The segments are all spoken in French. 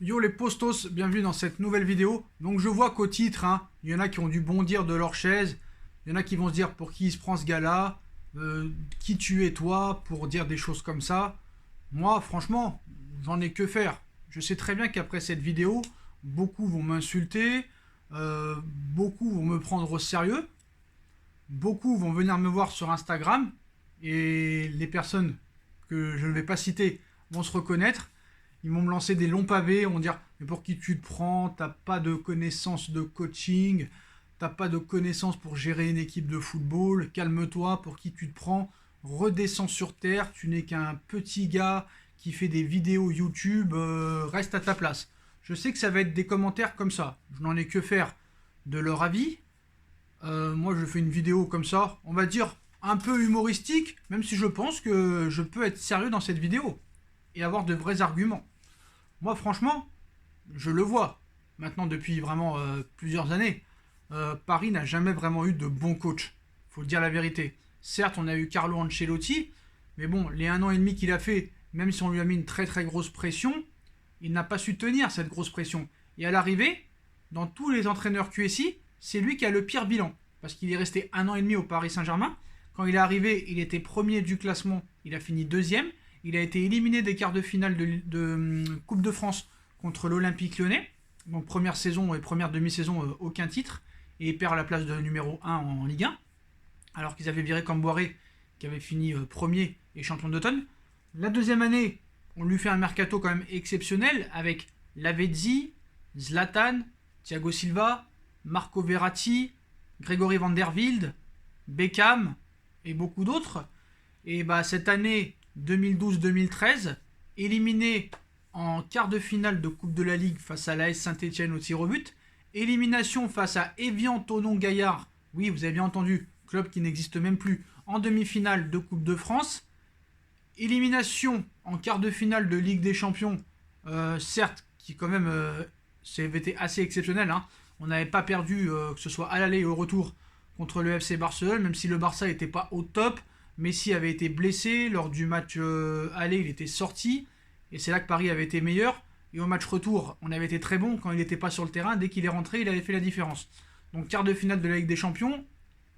Yo les postos, bienvenue dans cette nouvelle vidéo. Donc je vois qu'au titre, il y en a qui ont dû bondir de leur chaise. Il y en a qui vont se dire pour qui il se prend ce gars-là, qui tu es toi pour dire des choses comme ça. Moi, franchement, j'en ai que faire. Je sais très bien qu'après cette vidéo, beaucoup vont m'insulter, beaucoup vont me prendre au sérieux, beaucoup vont venir me voir sur Instagram et les personnes que je ne vais pas citer vont se reconnaître. Ils vont me lancer des longs pavés, vont dire mais pour qui tu te prends, t'as pas de connaissances de coaching, t'as pas de connaissances pour gérer une équipe de football, calme-toi, pour qui tu te prends, redescends sur terre, tu n'es qu'un petit gars qui fait des vidéos YouTube, reste à ta place. Je sais que ça va être des commentaires comme ça, je n'en ai que faire de leur avis. Moi je fais une vidéo comme ça, on va dire un peu humoristique, même si je pense que je peux être sérieux dans cette vidéo et avoir de vrais arguments. Moi, franchement, je le vois maintenant depuis vraiment plusieurs années. Paris n'a jamais vraiment eu de bons coachs. Faut dire la vérité. Certes, on a eu Carlo Ancelotti, mais bon, les 1 an et demi qu'il a fait, même si on lui a mis une très très grosse pression, il n'a pas su tenir cette grosse pression. Et à l'arrivée, dans tous les entraîneurs QSI, c'est lui qui a le pire bilan. Parce qu'il est resté 1 an et demi au Paris Saint-Germain. Quand il est arrivé, il était premier du classement, il a fini deuxième. Il a été éliminé des quarts de finale de Coupe de France contre l'Olympique Lyonnais. Donc première saison et première demi-saison, aucun titre. Et il perd la place de numéro 1 en Ligue 1. Alors qu'ils avaient viré Camboiré, qui avait fini premier et champion d'automne. La deuxième année, on lui fait un mercato quand même exceptionnel avec Lavezzi, Zlatan, Thiago Silva, Marco Verratti, Grégory Van der Velde, Beckham et beaucoup d'autres. Et bah cette année 2012-2013, éliminé en quart de finale de Coupe de la Ligue face à l'AS Saint-Etienne au tir au but, élimination face à Evian Tonon Gaillard, oui vous avez bien entendu, club qui n'existe même plus, en demi-finale de Coupe de France, élimination en quart de finale de Ligue des Champions, certes qui quand même avait été assez exceptionnel, on n'avait pas perdu que ce soit à l'aller et au retour contre le FC Barcelone, même si le Barça n'était pas au top. Messi avait été blessé lors du match aller, il était sorti et c'est là que Paris avait été meilleur. Et au match retour, on avait été très bon quand il n'était pas sur le terrain. Dès qu'il est rentré, il avait fait la différence. Donc quart de finale de la Ligue des Champions,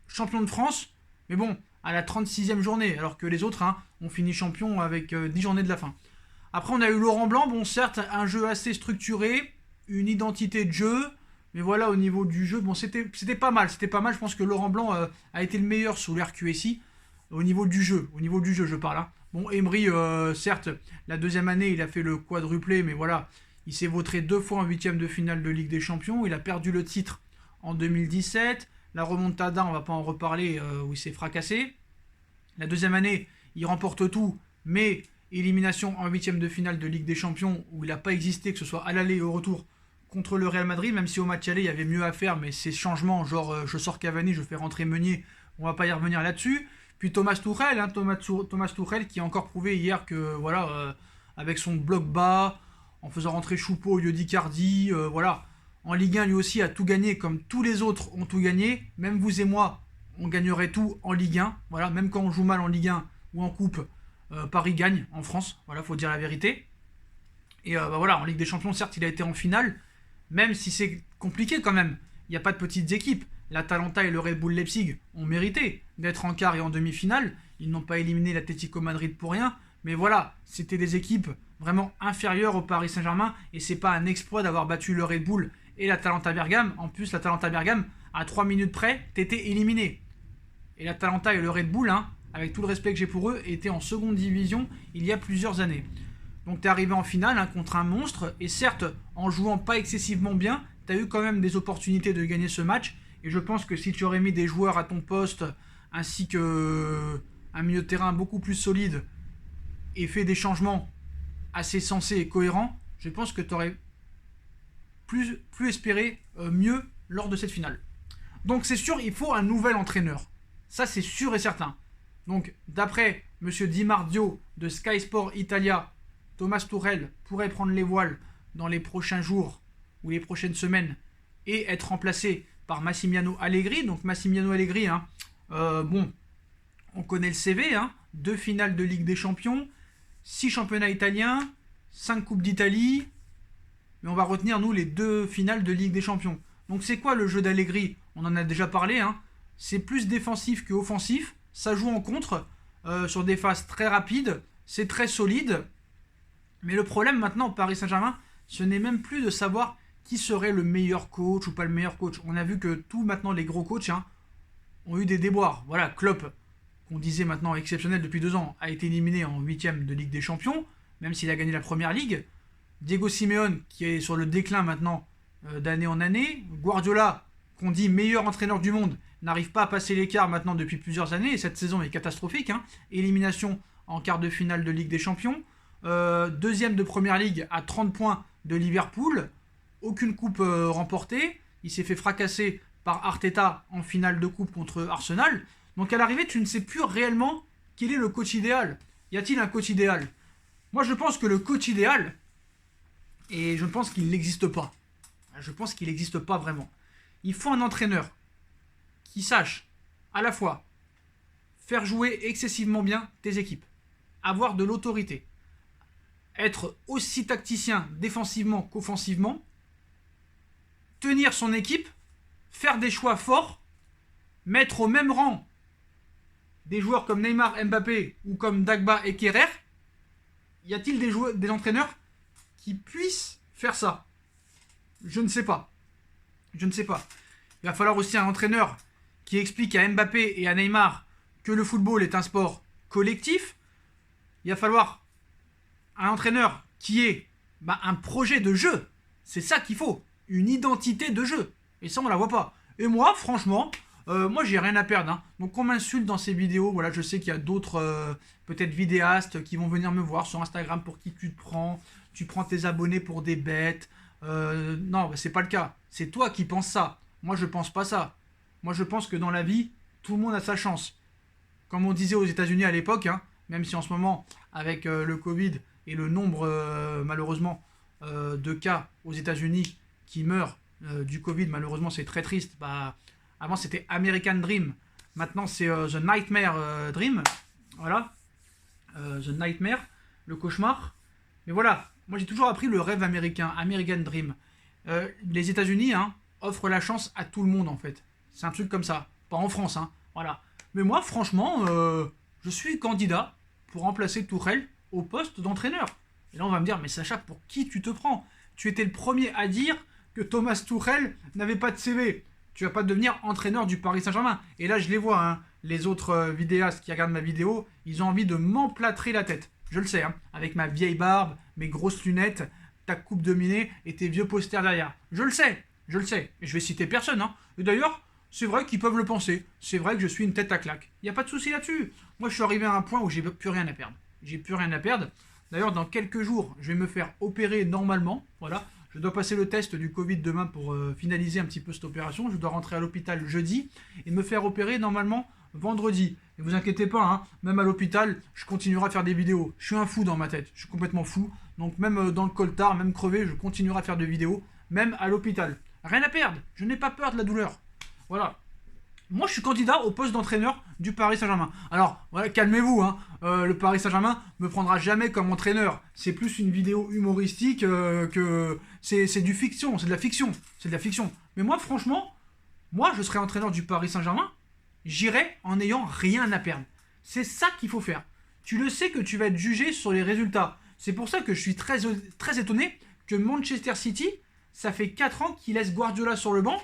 champion de France, mais bon, à la 36e journée, alors que les autres ont fini champion avec 10 journées de la fin. Après, on a eu Laurent Blanc, bon certes, un jeu assez structuré, une identité de jeu, mais voilà, au niveau du jeu, bon c'était pas mal, je pense que Laurent Blanc a été le meilleur sous l'RQSI. Au niveau du jeu, je parle. Bon, Emery, certes, la deuxième année, il a fait le quadruplé, mais voilà, il s'est vautré 2 fois en huitième de finale de Ligue des Champions. Il a perdu le titre en 2017. La remontada, on va pas en reparler, où il s'est fracassé. La deuxième année, il remporte tout, mais élimination en huitième de finale de Ligue des Champions, où il n'a pas existé, que ce soit à l'aller et au retour, contre le Real Madrid, même si au match aller, il y avait mieux à faire, mais ces changements, genre je sors Cavani, je fais rentrer Meunier, on va pas y revenir là-dessus. Puis Thomas Tuchel, Thomas Tuchel qui a encore prouvé hier que voilà, avec son bloc bas, en faisant rentrer Choupeau au lieu d'Icardi, voilà, en Ligue 1 lui aussi a tout gagné comme tous les autres ont tout gagné. Même vous et moi, on gagnerait tout en Ligue 1. Voilà, même quand on joue mal en Ligue 1 ou en Coupe, Paris gagne en France. Voilà, faut dire la vérité. Et bah voilà, en Ligue des Champions, certes, il a été en finale, même si c'est compliqué quand même. Il n'y a pas de petites équipes. L'Atalanta et le Red Bull Leipzig ont mérité d'être en quart et en demi-finale. Ils n'ont pas éliminé l'Atlético Madrid pour rien. Mais voilà, c'était des équipes vraiment inférieures au Paris Saint-Germain. Et c'est pas un exploit d'avoir battu le Red Bull et l'Atalanta Bergame. En plus, l'Atalanta Bergame, à 3 minutes près, t'étais éliminé. Et l'Atalanta et le Red Bull, avec tout le respect que j'ai pour eux, étaient en seconde division il y a plusieurs années. Donc t'es arrivé en finale contre un monstre. Et certes, en jouant pas excessivement bien, t'as eu quand même des opportunités de gagner ce match. Et je pense que si tu aurais mis des joueurs à ton poste, ainsi que un milieu de terrain beaucoup plus solide, et fait des changements assez sensés et cohérents, je pense que tu aurais plus espéré mieux lors de cette finale. Donc c'est sûr, il faut un nouvel entraîneur. Ça c'est sûr et certain. Donc d'après Monsieur Di Mardio de Sky Sport Italia, Thomas Tuchel pourrait prendre les voiles dans les prochains jours ou les prochaines semaines et être remplacé par Massimiliano Allegri. Donc Massimiliano Allegri, bon, on connaît le CV, 2 finales de Ligue des Champions, 6 championnats italiens, 5 coupes d'Italie, mais on va retenir, nous, les 2 finales de Ligue des Champions. Donc c'est quoi le jeu d'Allegri? On en a déjà parlé, hein. C'est plus défensif que offensif, ça joue en contre, sur des phases très rapides, c'est très solide. Mais le problème maintenant au Paris Saint-Germain, ce n'est même plus de savoir qui serait le meilleur coach ou pas le meilleur coach. On a vu que tous maintenant les gros coachs ont eu des déboires. Voilà, Klopp, qu'on disait maintenant exceptionnel depuis 2 ans, a été éliminé en 8ème de Ligue des Champions, même s'il a gagné la première ligue. Diego Simeone, qui est sur le déclin maintenant d'année en année. Guardiola, qu'on dit meilleur entraîneur du monde, n'arrive pas à passer l'écart maintenant depuis plusieurs années, et cette saison est catastrophique. Élimination en quart de finale de Ligue des Champions. Deuxième de Première Ligue à 30 points de Liverpool. Aucune coupe remportée. Il s'est fait fracasser par Arteta en finale de coupe contre Arsenal. Donc à l'arrivée, tu ne sais plus réellement quel est le coach idéal. Y a-t-il un coach idéal? Moi, je pense que le coach idéal, et je pense qu'il n'existe pas. Je pense qu'il n'existe pas vraiment. Il faut un entraîneur qui sache à la fois faire jouer excessivement bien tes équipes, avoir de l'autorité, être aussi tacticien défensivement qu'offensivement, tenir son équipe, faire des choix forts, mettre au même rang des joueurs comme Neymar, Mbappé ou comme Dagba et Kerrer. Y a-t-il des entraîneurs qui puissent faire ça? Je ne sais pas. Je ne sais pas. Il va falloir aussi un entraîneur qui explique à Mbappé et à Neymar que le football est un sport collectif. Il va falloir un entraîneur qui ait un projet de jeu. C'est ça qu'il faut. Une identité de jeu. Et ça, on la voit pas. Et moi, franchement, moi, j'ai rien à perdre. Donc, qu'on m'insulte dans ces vidéos. Voilà, je sais qu'il y a d'autres, peut-être vidéastes qui vont venir me voir sur Instagram pour qui tu te prends. Tu prends tes abonnés pour des bêtes. Non, c'est pas le cas. C'est toi qui penses ça. Moi, je pense pas ça. Moi, je pense que dans la vie, tout le monde a sa chance. Comme on disait aux États-Unis à l'époque, même si en ce moment, avec le Covid et le nombre, malheureusement, de cas aux États-Unis qui meurent du Covid, malheureusement, c'est très triste. Avant, c'était American Dream. Maintenant, c'est The Nightmare Dream. Voilà. The Nightmare, le cauchemar. Mais voilà, moi, j'ai toujours appris le rêve américain, American Dream. Les États-Unis offrent la chance à tout le monde, en fait. C'est un truc comme ça. Pas en France, voilà. Mais moi, franchement, je suis candidat pour remplacer Tuchel au poste d'entraîneur. Et là, on va me dire, mais Sacha, pour qui tu te prends? Tu étais le premier à dire que Thomas Tuchel n'avait pas de CV. Tu vas pas devenir entraîneur du Paris Saint-Germain. Et là, je les vois, les autres vidéastes qui regardent ma vidéo, ils ont envie de m'emplâtrer la tête. Je le sais, avec ma vieille barbe, mes grosses lunettes, ta coupe dominée et tes vieux posters derrière. Je le sais. Et je vais citer personne. Et d'ailleurs, c'est vrai qu'ils peuvent le penser. C'est vrai que je suis une tête à claque. Il n'y a pas de souci là-dessus. Moi, je suis arrivé à un point où j'ai plus rien à perdre. D'ailleurs, dans quelques jours, je vais me faire opérer normalement. Voilà. Je dois passer le test du Covid demain pour finaliser un petit peu cette opération. Je dois rentrer à l'hôpital jeudi et me faire opérer normalement vendredi. Ne vous inquiétez pas, même à l'hôpital, je continuerai à faire des vidéos. Je suis un fou dans ma tête. Je suis complètement fou. Donc même dans le coltard, même crevé, je continuerai à faire des vidéos, même à l'hôpital. Rien à perdre. Je n'ai pas peur de la douleur. Voilà. Moi, je suis candidat au poste d'entraîneur du Paris Saint-Germain. Alors, voilà, calmez-vous, le Paris Saint-Germain me prendra jamais comme entraîneur. C'est plus une vidéo humoristique que... C'est du fiction, c'est de la fiction. Mais moi, franchement, je serai entraîneur du Paris Saint-Germain, j'irai en n'ayant rien à perdre. C'est ça qu'il faut faire. Tu le sais que tu vas être jugé sur les résultats. C'est pour ça que je suis très, très étonné que Manchester City, ça fait 4 ans qu'il laisse Guardiola sur le banc,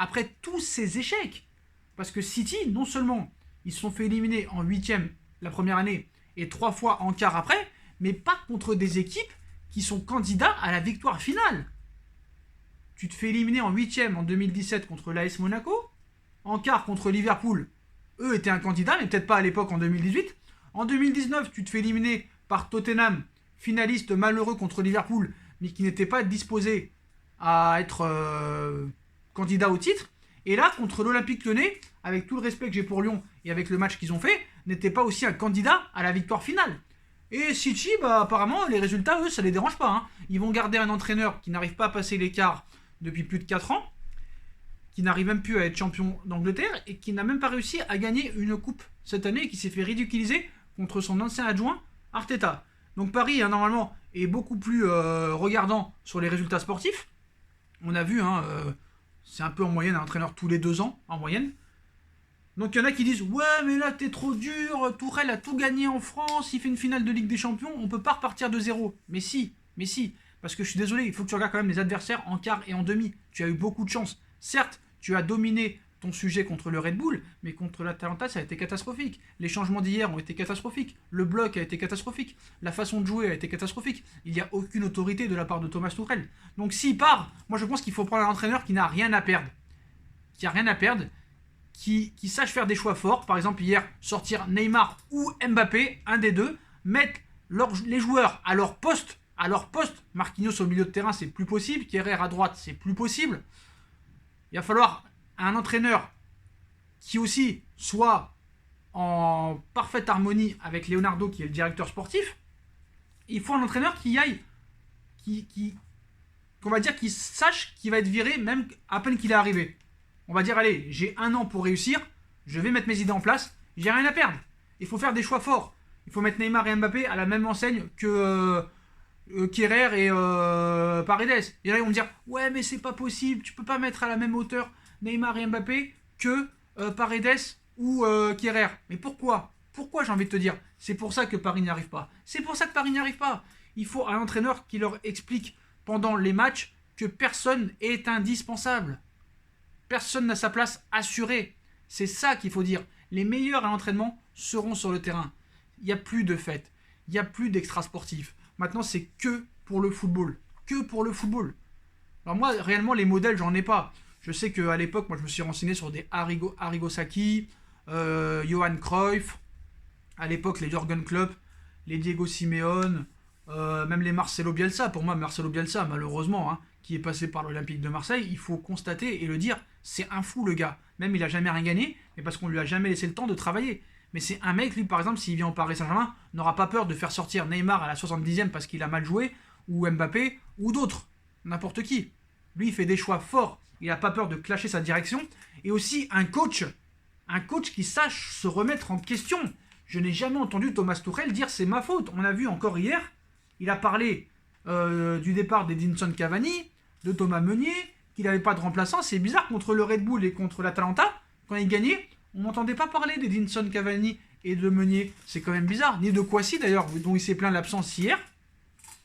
après tous ces échecs. Parce que City, non seulement ils se sont fait éliminer en 8ème la première année et 3 fois en quart après, mais pas contre des équipes qui sont candidats à la victoire finale. Tu te fais éliminer en 8ème en 2017 contre l'AS Monaco, en quart contre Liverpool, eux étaient un candidat, mais peut-être pas à l'époque en 2018. En 2019, tu te fais éliminer par Tottenham, finaliste malheureux contre Liverpool, mais qui n'était pas disposé à être candidat au titre. Et là, contre l'Olympique Lyonnais, avec tout le respect que j'ai pour Lyon et avec le match qu'ils ont fait, n'était pas aussi un candidat à la victoire finale. Et City, apparemment, les résultats, eux, ça les dérange pas. Ils vont garder un entraîneur qui n'arrive pas à passer l'écart depuis plus de 4 ans, qui n'arrive même plus à être champion d'Angleterre et qui n'a même pas réussi à gagner une coupe cette année et qui s'est fait ridiculiser contre son ancien adjoint Arteta. Donc Paris, hein, normalement, est beaucoup plus regardant sur les résultats sportifs. On a vu, hein, c'est un peu en moyenne un entraîneur tous les 2 ans, en moyenne. Donc il y en a qui disent ouais mais là t'es trop dur, Tourelle a tout gagné en France, il fait une finale de Ligue des Champions, on peut pas repartir de zéro. Mais si, parce que je suis désolé, il faut que tu regardes quand même les adversaires en quart et en demi. Tu as eu beaucoup de chance. Certes, tu as dominé ton sujet contre le Red Bull, mais contre l'Atalanta ça a été catastrophique. Les changements d'hier ont été catastrophiques, le bloc a été catastrophique, la façon de jouer a été catastrophique. Il n'y a aucune autorité de la part de Thomas Tuchel. Donc s'il part, moi je pense qu'il faut prendre un entraîneur qui n'a rien à perdre. Qui sache faire des choix forts. Par exemple, hier, sortir Neymar ou Mbappé, un des deux, mettre les joueurs à leur poste. Marquinhos au milieu de terrain, c'est plus possible. Kehrer à droite, c'est plus possible. Il va falloir un entraîneur qui aussi soit en parfaite harmonie avec Leonardo, qui est le directeur sportif. Il faut un entraîneur qui aille, qu'on va dire, qui sache qu'il va être viré même à peine qu'il est arrivé. On va dire, allez, j'ai 1 an pour réussir, je vais mettre mes idées en place, j'ai rien à perdre. Il faut faire des choix forts. Il faut mettre Neymar et Mbappé à la même enseigne que Kehrer et Paredes. Et là, ils vont me dire, ouais, mais c'est pas possible, tu peux pas mettre à la même hauteur Neymar et Mbappé que Paredes ou Kehrer. Mais pourquoi ? Pourquoi, j'ai envie de te dire ? C'est pour ça que Paris n'y arrive pas. Il faut un entraîneur qui leur explique pendant les matchs que personne est indispensable. Personne n'a sa place assurée. C'est ça qu'il faut dire. Les meilleurs à l'entraînement seront sur le terrain. Il n'y a plus de fêtes. Il n'y a plus d'extra sportifs. Maintenant, c'est que pour le football. Alors moi, réellement, les modèles, j'en ai pas. Je sais qu'à l'époque, moi, je me suis renseigné sur des Arrigo Sacchi, Johan Cruyff, à l'époque, les Jürgen Klopp, les Diego Simeone, même les Marcelo Bielsa. Pour moi, Marcelo Bielsa, malheureusement, hein, qui est passé par l'Olympique de Marseille, il faut constater et le dire, c'est un fou le gars. Même il a jamais rien gagné, mais parce qu'on lui a jamais laissé le temps de travailler. Mais c'est un mec, lui par exemple, s'il vient au Paris Saint-Germain, n'aura pas peur de faire sortir Neymar à la 70e parce qu'il a mal joué, ou Mbappé, ou d'autres, n'importe qui. Lui il fait des choix forts, il n'a pas peur de clasher sa direction, et aussi un coach qui sache se remettre en question. Je n'ai jamais entendu Thomas Tuchel dire c'est ma faute. On a vu encore hier, il a parlé du départ d'Edinson Cavani, de Thomas Meunier, qu'il n'avait pas de remplaçant. C'est bizarre, contre le Red Bull et contre l'Atalanta, quand il gagnait, on n'entendait pas parler d'Edinson Cavani et de Meunier. C'est quand même bizarre. Ni de Kouassi d'ailleurs, dont il s'est plaint de l'absence hier.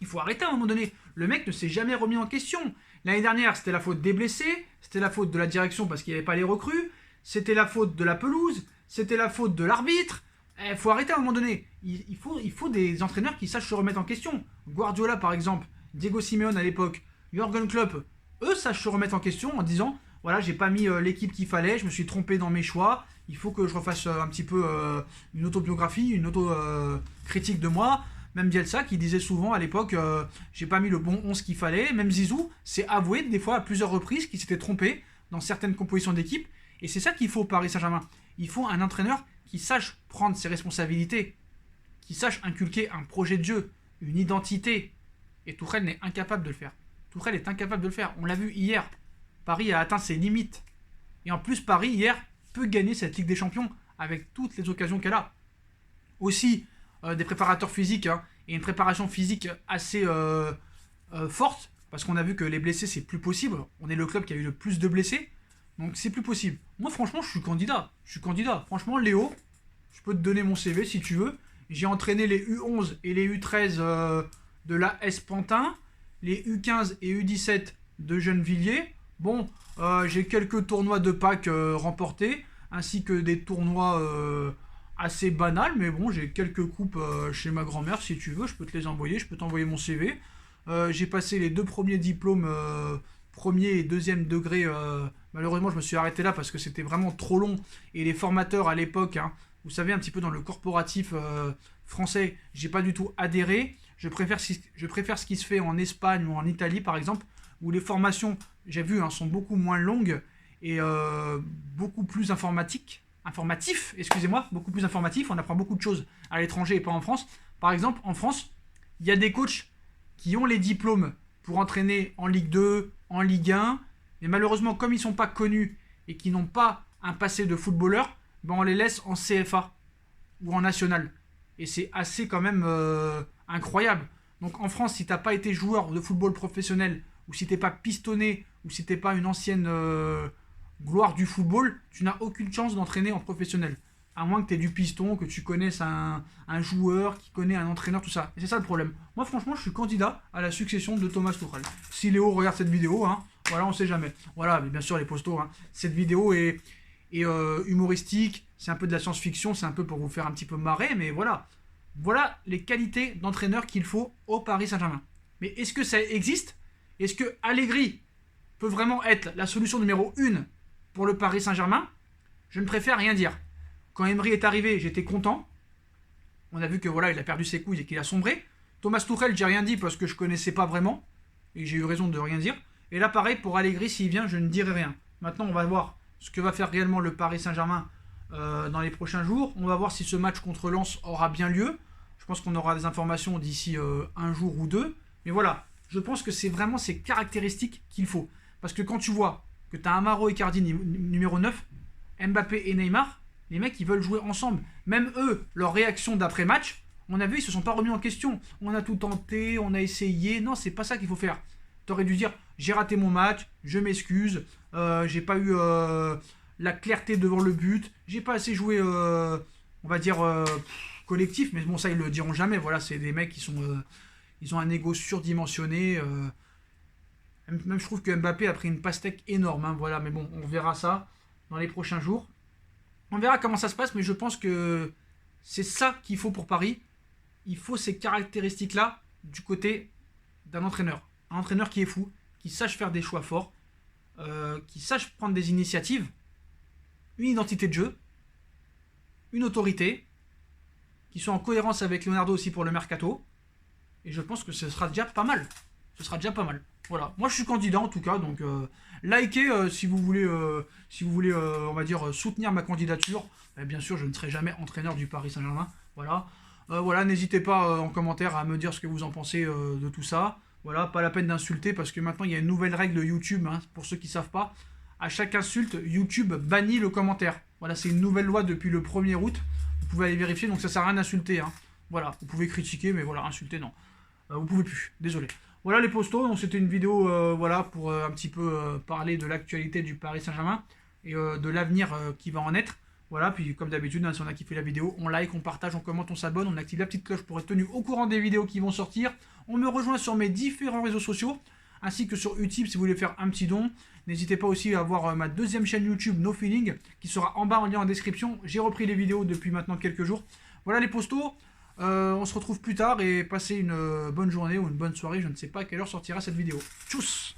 Il faut arrêter à un moment donné. Le mec ne s'est jamais remis en question. L'année dernière, c'était la faute des blessés, c'était la faute de la direction parce qu'il n'y avait pas les recrues, c'était la faute de la pelouse, c'était la faute de l'arbitre. Il faut arrêter à un moment donné. Il faut des entraîneurs qui sachent se remettre en question. Guardiola par exemple, Diego Simeone à l'époque, Jürgen Klopp, eux sachent se remettre en question en disant voilà, j'ai pas mis l'équipe qu'il fallait, je me suis trompé dans mes choix, il faut que je refasse un petit peu une autobiographie, une auto-critique de moi. Même Bielsa qui disait souvent à l'époque j'ai pas mis le bon 11 qu'il fallait. Même Zizou s'est avoué des fois à plusieurs reprises qu'il s'était trompé dans certaines compositions d'équipe. Et c'est ça qu'il faut au Paris Saint-Germain. Il faut un entraîneur qui sache prendre ses responsabilités, qui sache inculquer un projet de jeu, une identité. Et Tuchel est incapable de le faire. On l'a vu hier. Paris a atteint ses limites. Et en plus, Paris, hier, peut gagner cette Ligue des Champions avec toutes les occasions qu'elle a. Aussi, des préparateurs physiques hein, et une préparation physique assez forte. Parce qu'on a vu que les blessés, c'est plus possible. On est le club qui a eu le plus de blessés. Donc c'est plus possible. Moi, franchement, je suis candidat. Franchement, Léo, je peux te donner mon CV si tu veux. J'ai entraîné les U11 et les U13 de l'AS Pantin, les U15 et U17 de Gennevilliers. Bon, j'ai quelques tournois de Pâques remportés, ainsi que des tournois assez banals, mais bon, j'ai quelques coupes chez ma grand-mère, si tu veux, je peux te les envoyer, je peux t'envoyer mon CV. J'ai passé les 2 premiers diplômes, premier et deuxième degré. Malheureusement, je me suis arrêté là parce que c'était vraiment trop long, et les formateurs à l'époque, hein, vous savez, un petit peu dans le corporatif français, j'ai pas du tout adhéré. Je préfère ce qui se fait en Espagne ou en Italie, par exemple, où les formations, j'ai vu, hein, sont beaucoup moins longues et beaucoup plus beaucoup plus informatif. On apprend beaucoup de choses à l'étranger et pas en France. Par exemple, en France, il y a des coachs qui ont les diplômes pour entraîner en Ligue 2, en Ligue 1, mais malheureusement, comme ils ne sont pas connus et qui n'ont pas un passé de footballeur, ben on les laisse en CFA ou en national. Et c'est assez quand même incroyable. Donc en France, si t'as pas été joueur de football professionnel, ou si t'es pas pistonné, ou si t'es pas une ancienne gloire du football, tu n'as aucune chance d'entraîner en professionnel. À moins que tu aies du piston, que tu connaisses un joueur, qui connaît un entraîneur, tout ça. Et c'est ça le problème. Moi, franchement, je suis candidat à la succession de Thomas Tuchel. Si Léo regarde cette vidéo, hein, voilà, on sait jamais. Voilà, mais bien sûr, les postos, hein, cette vidéo est humoristique, c'est un peu de la science-fiction, c'est un peu pour vous faire un petit peu marrer, mais voilà. Voilà les qualités d'entraîneur qu'il faut au Paris Saint-Germain. Mais est-ce que ça existe? Est-ce que Allegri peut vraiment être la solution numéro 1 pour le Paris Saint-Germain? Je ne préfère rien dire. Quand Emery est arrivé, j'étais content. On a vu que voilà, il a perdu ses couilles et qu'il a sombré. Thomas Tuchel, j'ai rien dit parce que je connaissais pas vraiment et j'ai eu raison de rien dire. Et là, pareil pour Allegri, s'il vient, je ne dirai rien. Maintenant, on va voir ce que va faire réellement le Paris Saint-Germain dans les prochains jours. On va voir si ce match contre Lens aura bien lieu. Je pense qu'on aura des informations d'ici un jour ou deux. Mais voilà, je pense que c'est vraiment ces caractéristiques qu'il faut. Parce que quand tu vois que tu as Amaro Icardi numéro 9, Mbappé et Neymar, les mecs ils veulent jouer ensemble. Même eux, leur réaction d'après-match, on a vu, ils se sont pas remis en question. On a tout tenté, on a essayé. Non, c'est pas ça qu'il faut faire. T'aurais dû dire, j'ai raté mon match, je m'excuse, j'ai pas eu la clarté devant le but, j'ai pas assez joué, on va dire, collectif, mais bon, ça ils le diront jamais. Voilà, c'est des mecs qui sont, ils ont un ego surdimensionné. Même je trouve que Mbappé a pris une pastèque énorme. Hein, voilà, mais bon, on verra ça dans les prochains jours. On verra comment ça se passe, mais je pense que c'est ça qu'il faut pour Paris. Il faut ces caractéristiques-là du côté d'un entraîneur. Un entraîneur qui est fou, qui sache faire des choix forts, qui sache prendre des initiatives, une identité de jeu, une autorité, qui soit en cohérence avec Leonardo aussi pour le mercato. Et je pense que ce sera déjà pas mal. Ce sera déjà pas mal. Voilà. Moi, je suis candidat en tout cas, donc likez si vous voulez, on va dire, soutenir ma candidature. Et bien sûr, je ne serai jamais entraîneur du Paris Saint-Germain. Voilà. Voilà, n'hésitez pas en commentaire à me dire ce que vous en pensez de tout ça. Voilà, pas la peine d'insulter parce que maintenant il y a une nouvelle règle de YouTube, hein, pour ceux qui ne savent pas. À chaque insulte, YouTube bannit le commentaire. Voilà, c'est une nouvelle loi depuis le 1er août. Vous pouvez aller vérifier, donc ça sert à rien d'insulter. Hein. Voilà, vous pouvez critiquer, mais voilà, insulter, non. Vous pouvez plus, désolé. Voilà les postos, donc c'était une vidéo voilà, pour un petit peu parler de l'actualité du Paris Saint-Germain et de l'avenir qui va en être. Voilà, puis comme d'habitude, hein, si on a kiffé la vidéo, on like, on partage, on commente, on s'abonne, on active la petite cloche pour être tenu au courant des vidéos qui vont sortir. On me rejoint sur mes différents réseaux sociaux, ainsi que sur Utip si vous voulez faire un petit don. N'hésitez pas aussi à voir ma deuxième chaîne YouTube, No Feeling, qui sera en bas en lien en description. J'ai repris les vidéos depuis maintenant quelques jours. Voilà les postos, on se retrouve plus tard et passez une bonne journée ou une bonne soirée. Je ne sais pas à quelle heure sortira cette vidéo. Tchuss!